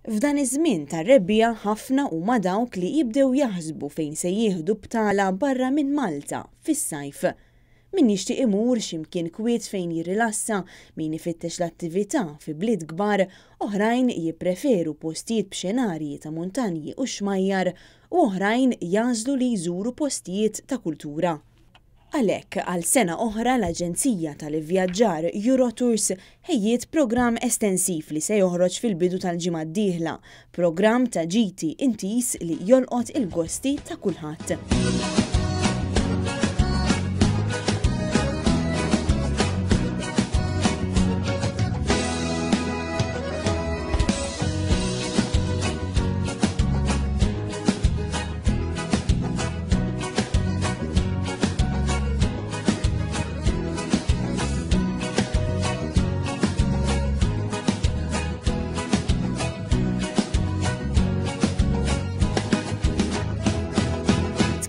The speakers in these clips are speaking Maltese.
F'dan iż-żmien tar-rebbija ħafna huma dawk li jibdew jaħsbu fejn se jieħdu btala barra minn Malta fis-sajf. Min jixtieq imur x'imkien kwiet fejn jirrilassa, min ifittex l-attività fi bliet kbar, oħrajn jippreferu postijiet b'xenarji ta' muntanji u xmajjar u oħrajn jażlu li jżuru postijiet ta' kultura. Għalhekk għal sena oħra l-Aġenzija tal-Ivvjaġġar Eurotours ħejjiet programm estensiv li se joħroġ fil-bidu tal-ġimgħa d-dieħla, programm ta' ġiti intis li jolqot il-gosti ta' kulħadd.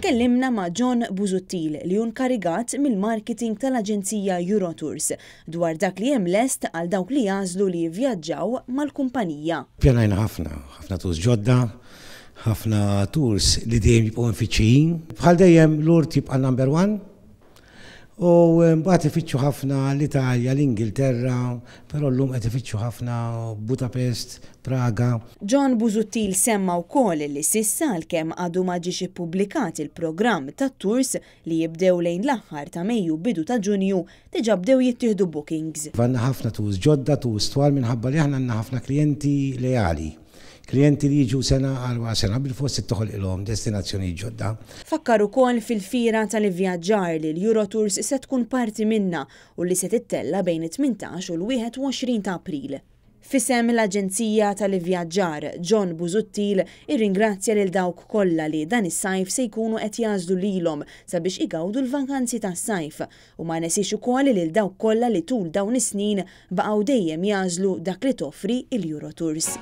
Tkellimna ma' John Busuttil li hu nkarigat mill-marketing tal-Aġenzija Eurotours dwar dak li hemm lest għal dawk li jażlu li jivvjaġġaw mal-kumpanija. Pjanajna ħafna tours ġodda, ħafna tours li dejjem jibqgħu mfittxin. Bħal dejjem l-urt jibqa' number one. U mbagħad ifittxu ħafna l-Italja, l-Ingilterra, però llum qed ifittxu ħafna Budapest, Praga. John Busuttil semma wkoll li s'issa għalkemm għadu ma ġiex ippubblikat il-programm tat-tours li jibdew lejn l-aħħar ta' Mejju bidu ta' Ġunju diġà bdew jittieħdu bookings. Għandna ħafna tours ġodda, tours twal minħabba li aħna għandna ħafna klijenti lejali. Klijenti li jiġu sena għal sena bil-fost toħol ilhom destinazzjoni ġodda. Fakkar ukoll fil-fira tal-ivvjaġġar li l-Eurotours se tkun parti minna u li se tittella bejn it-18 u l-21 ta' April. Fisem l-Aġenzija tal-Ivvjaġġar John Busuttil irringrazzja lil dawk kollha li dan is-sajf se jkunu qed jażlu lilhom sabiex igawdu l-vakanzi tas-sajf u ma nesix ukoll lil dawk kollha li tul dawn is-snin baqgħu dejjem jażlu dak li toffri l-Eurotours.